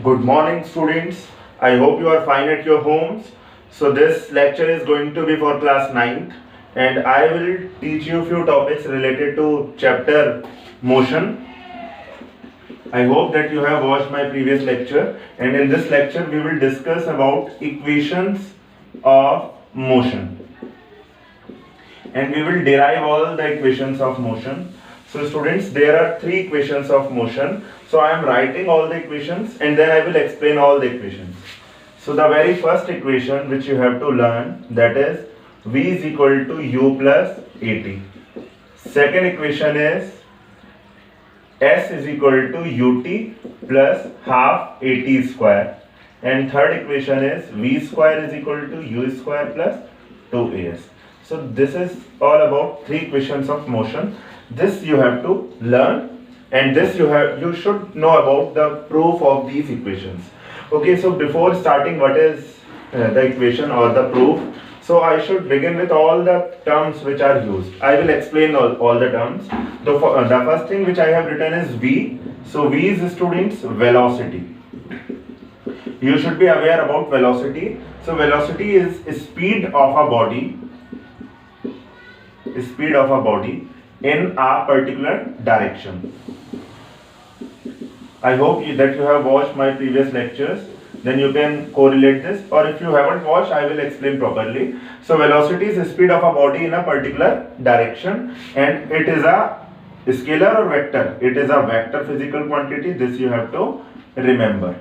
Good morning, students. I hope you are fine at your homes. So this lecture is going to be for class 9th, and I will teach you few topics related to chapter motion. I hope that you have watched my previous lecture, and in this lecture we will discuss about equations of motion, and we will derive all the equations of motion. So students, there are three equations of motion. So I am writing all the equations and then I will explain all the equations. So the very first equation which you have to learn, that is V is equal to U plus AT. Second equation is S is equal to UT plus half AT square. And third equation is V square is equal to U square plus 2AS. So this is all about three equations of motion. This you have to learn, and this you should know about the proof of these equations. Okay, so before starting what is the equation or the proof, so I should begin with all the terms which are used. I will explain all the terms. The first thing which I have written is V. So V is, students, velocity. You should be aware about velocity. So velocity is speed of a body in a particular direction. I hope that you have watched my previous lectures, then you can correlate this, or if you haven't watched, I will explain properly. So velocity is the speed of a body in a particular direction, and it is a scalar or vector. It is a vector physical quantity. This you have to remember.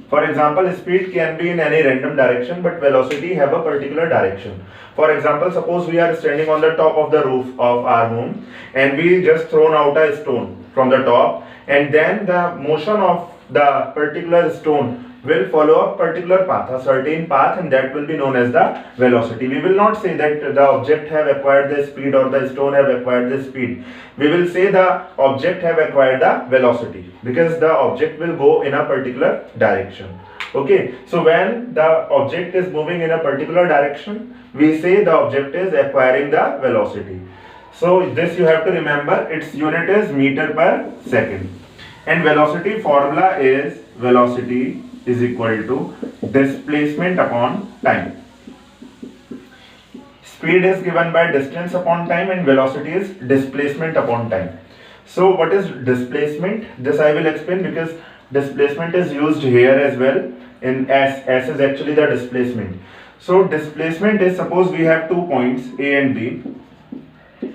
For example, speed can be in any random direction, but velocity have a particular direction. For example, suppose we are standing on the top of the roof of our home and we just thrown out a stone from the top, and then the motion of the particular stone will follow a particular path, a certain path, and that will be known as the velocity. We will not say that the object have acquired the speed or the stone have acquired the speed. We will say the object have acquired the velocity, because the object will go in a particular direction. Okay, so when the object is moving in a particular direction, we say the object is acquiring the velocity. So this you have to remember, its unit is meter per second. And velocity formula is velocity is equal to displacement upon time. Speed is given by distance upon time and velocity is displacement upon time. So what is displacement? This I will explain, because displacement is used here as well in S. S is actually the displacement. So displacement is, suppose we have 2 points A and B.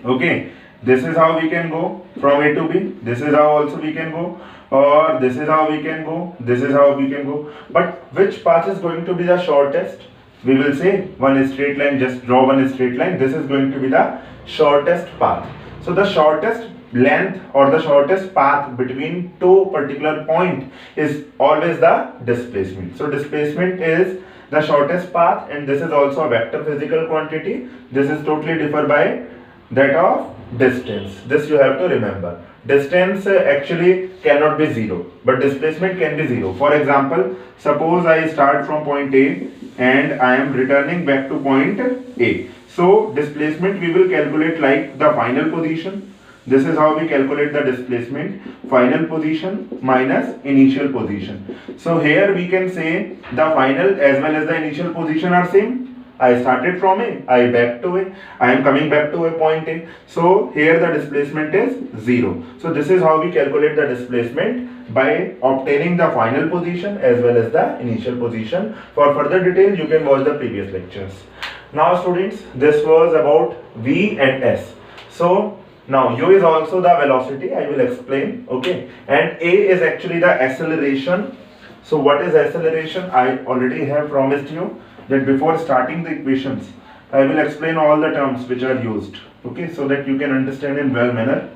Okay, this is how we can go from A to B. This is how also we can go, or this is how we can go, this is how we can go. But which path is going to be the shortest? We will say one straight line, just draw one straight line. This is going to be the shortest path. So the shortest length or the shortest path between two particular point is always the displacement. So displacement is the shortest path, and this is also a vector physical quantity. This is totally different by that of distance. This you have to remember. Distance actually cannot be 0, but displacement can be 0. For example, suppose I start from point A and I am returning back to point A. So displacement we will calculate like the final position. This is how we calculate the displacement: final position minus initial position. So here we can say the final as well as the initial position are same. I started from A, I back to A, I am coming back to a point A. So here the displacement is 0. So this is how we calculate the displacement, by obtaining the final position as well as the initial position. For further detail, you can watch the previous lectures. Now students, this was about V and S. So now U is also the velocity, I will explain. Okay, and A is actually the acceleration. So what is acceleration? I already have promised you that before starting the equations, I will explain all the terms which are used, okay, so that you can understand in well manner.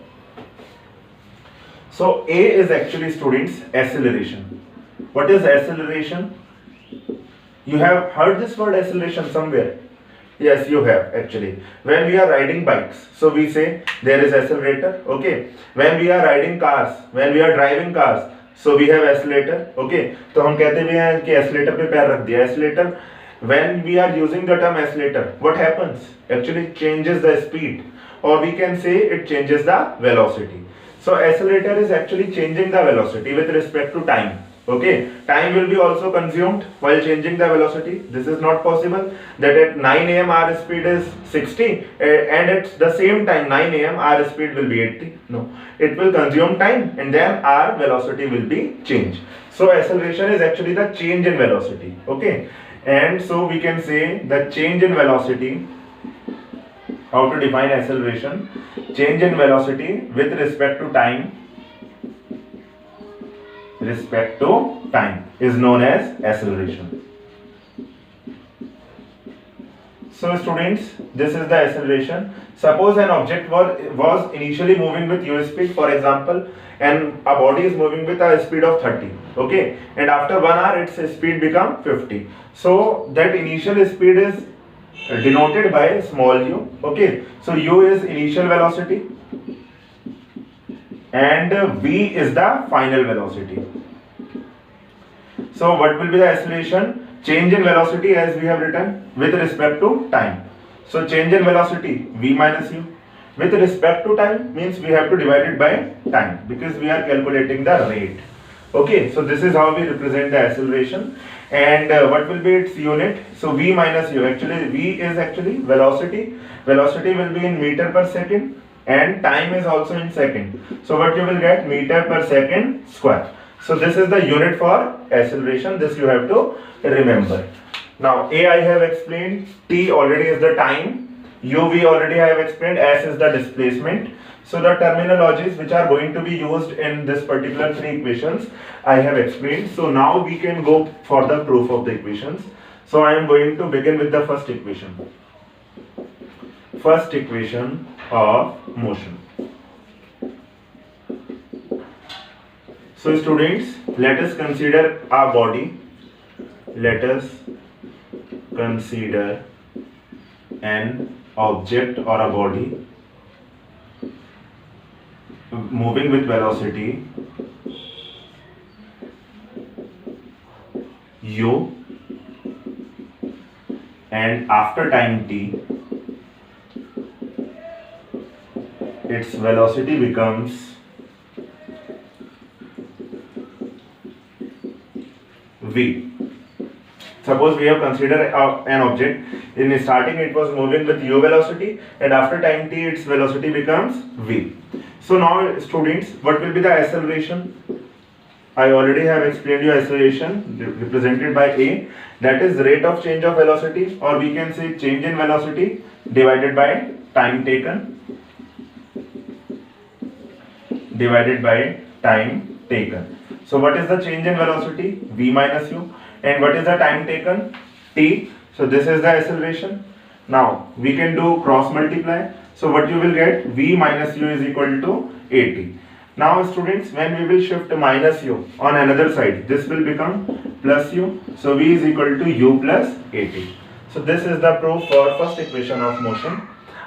So A is actually, students, acceleration. What is acceleration? You have heard this word acceleration somewhere. Yes, you have actually. When we are riding bikes, so we say there is accelerator, okay. When we are riding cars, when we are driving cars, so we have accelerator, okay. तो हम कहते भी हैं कि accelerator पे पैर रख दिया. Accelerator, when we are using the term accelerator, what happens? Actually it changes the speed, or we can say it changes the velocity. So accelerator is actually changing the velocity with respect to time. Okay, time will be also consumed while changing the velocity. This is not possible that at 9 am our speed is 60 and at the same time 9 am our speed will be 80. No, it will consume time and then our velocity will be changed. So acceleration is actually the change in velocity. Okay, and so we can say the change in velocity. How to define acceleration? Change in velocity with respect to time is known as acceleration. So students, this is the acceleration. Suppose an object was initially moving with u speed, for example, and a body is moving with a speed of 30, okay, and after 1 hour its speed become 50. So that initial speed is denoted by small u, okay. So u is initial velocity and v is the final velocity. So what will be the acceleration? Change in velocity, as we have written, with respect to time. So change in velocity v minus u with respect to time means we have to divide it by time because we are calculating the rate. Okay, so this is how we represent the acceleration. And what will be its unit? So v minus u, actually v is actually velocity. Velocity will be in meter per second and time is also in second. So what you will get? Meter per second square. So this is the unit for acceleration. This you have to remember. Now a I have explained, t already is the time, uv already I have explained, s is the displacement. So the terminologies which are going to be used in this particular three equations I have explained. So now we can go for the proof of the equations. So I am going to begin with the first equation. First equation of motion. So students, let us consider our body. Let us consider an object or a body moving with velocity u, and after time t its velocity becomes v. Suppose we have considered an object. In starting it was moving with u velocity and after time t its velocity becomes v. So now students, what will be the acceleration? I already have explained you acceleration represented by a, that is rate of change of velocity, or we can say change in velocity divided by time taken So what is the change in velocity? V minus u. And what is the time taken? T. So this is the acceleration. Now we can do cross multiply. So what you will get? V minus u is equal to at. Now students, when we will shift minus u on another side, this will become plus u. So v is equal to u plus at. So this is the proof for first equation of motion.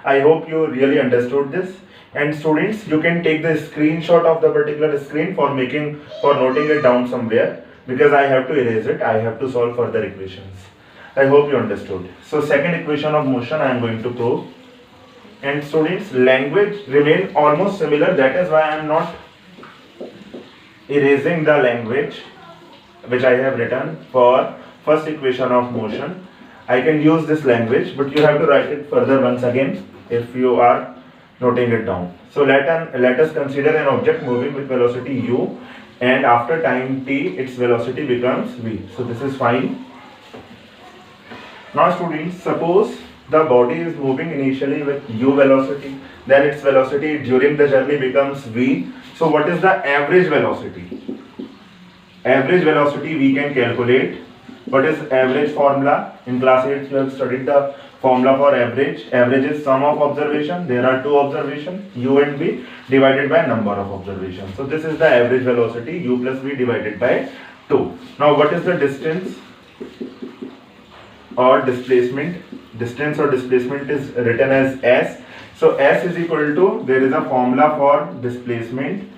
I hope you really understood this. And students, you can take the screenshot of the particular screen for noting it down somewhere, because I have to erase it. I have to solve further equations. I hope you understood. So second equation of motion I am going to prove. And students, language remain almost similar. That is why I am not erasing the language which I have written for first equation of motion. I can use this language, but you have to write it further once again if you are noting it down. So let us consider an object moving with velocity u, and after time t its velocity becomes v. So this is fine. Now students, suppose the body is moving initially with u velocity, then its velocity during the journey becomes v. So what is the average velocity? Average velocity we can calculate. What is average formula? In class 8 you have studied the formula for average. Average is sum of observation. There are two observations, u and v, divided by number of observations. So this is the average velocity, u plus v divided by 2. Now what is the distance or displacement? Distance or displacement is written as s. So s is equal to, there is a formula for displacement,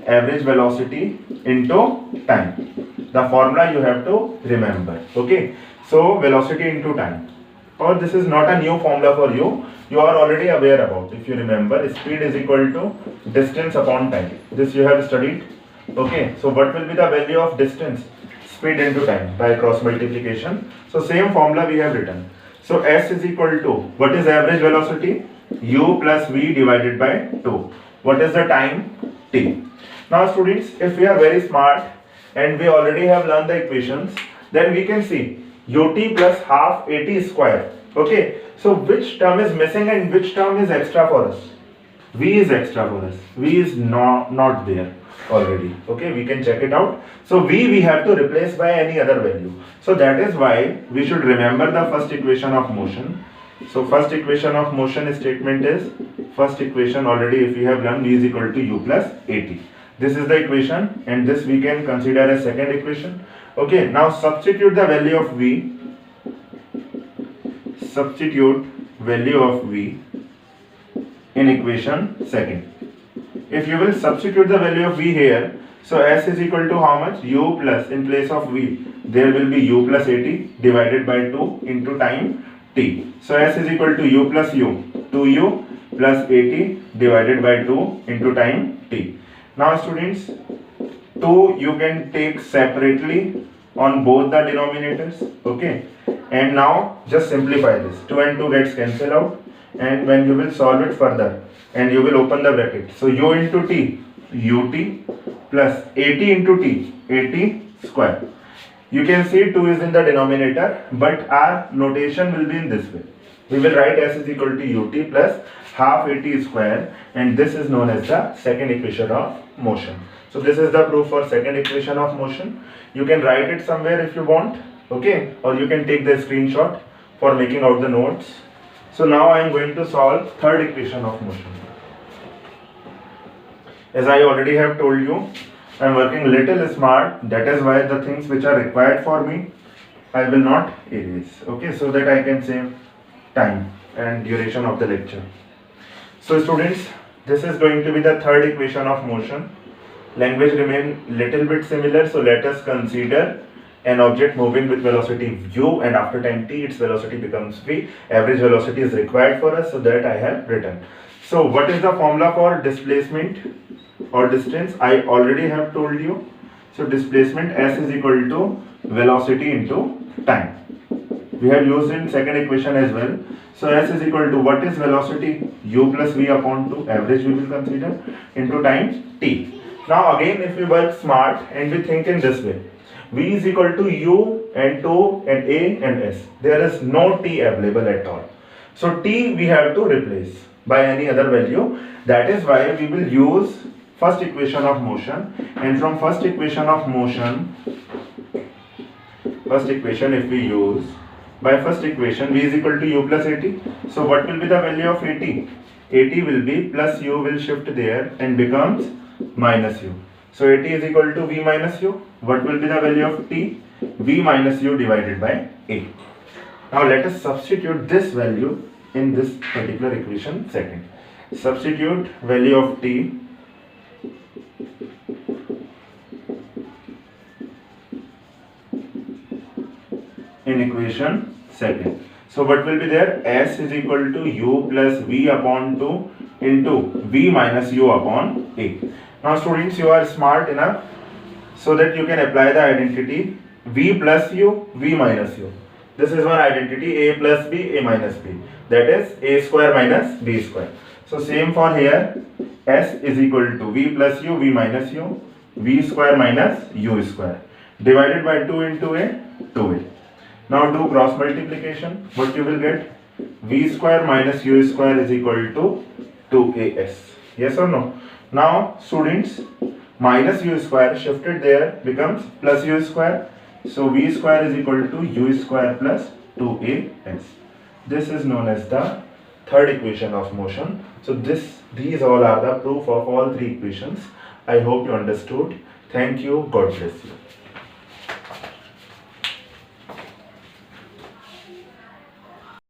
average velocity into time. The formula you have to remember. Okay, so velocity into time. Or this is not a new formula for you. You are already aware about. If you remember, speed is equal to distance upon time. This you have studied Okay, so what will be the value of distance? Speed into time by cross multiplication. So same formula we have written. So S is equal to, what is average velocity? U plus V divided by 2. What is the time? T. Now students, if we are very smart and we already have learned the equations, then we can see ut plus half at square. Okay, so which term is missing and which term is extra for us? V is extra for us. V is not there already. Okay, we can check it out. So V we have to replace by any other value. So that is why we should remember the first equation of motion. So first equation of motion statement is, first equation already if we have learned, V is equal to U plus AT. This is the equation and this we can consider as second equation. Okay, now substitute the value of V. Substitute value of V in equation second. If you will substitute the value of V here, so S is equal to how much? U plus, in place of V, there will be U plus AT divided by 2 into time T. So S is equal to U plus U, 2U plus AT divided by 2 into time T. Now students, 2 you can take separately on both the denominators, okay? And now just simplify this. 2 and 2 gets cancelled out, and when you will solve it further and you will open the bracket, so U into T, UT plus AT into T, AT square. You can see 2 is in the denominator, but our notation will be in this way. We will write S is equal to UT plus half AT square, and this is known as the second equation of motion. So this is the proof for second equation of motion. You can write it somewhere if you want, okay, or you can take the screenshot for making out the notes. So now I am going to solve third equation of motion. As I already have told you, I am working little smart. That is why the things which are required for me, I will not erase. Okay, so that I can save time and duration of the lecture. So students, this is going to be the third equation of motion. Language remain little bit similar. So let us consider an object moving with velocity u, and after time t its velocity becomes v. Average velocity is required for us, so that I have written. So what is the formula for displacement or distance? I already have told you. So displacement S is equal to velocity into time. We have used in second equation as well. So S is equal to, what is velocity? U plus v upon 2, average we will consider, into time t. Now again, if we work smart and we think in this way, V is equal to U and 2 and A and S. There is no T available at all. So T we have to replace by any other value. That is why we will use first equation of motion, and from first equation of motion, first equation if we use, by first equation V is equal to U plus AT. So what will be the value of AT? AT will be plus U will shift there and becomes minus U. So AT is equal to V minus U. What will be the value of T? V minus U divided by A. Now let us substitute this value in this particular equation second. Substitute value of T in equation second. So what will be there? S is equal to U plus V upon 2 into V minus U upon A. Now students, you are smart enough so that you can apply the identity V plus U, V minus U. This is one identity, A plus B, A minus B. That is A square minus B square. So same for here, S is equal to V plus U, V minus U, V square minus U square. Divided by 2 into A, 2A. Now do cross multiplication. What you will get? V square minus U square is equal to 2AS. Yes or no? Now students, minus U square shifted there becomes plus U square. So V square is equal to U square plus 2AS. This is known as the third equation of motion. So these all are the proof of all three equations. I hope you understood. Thank you. God bless you.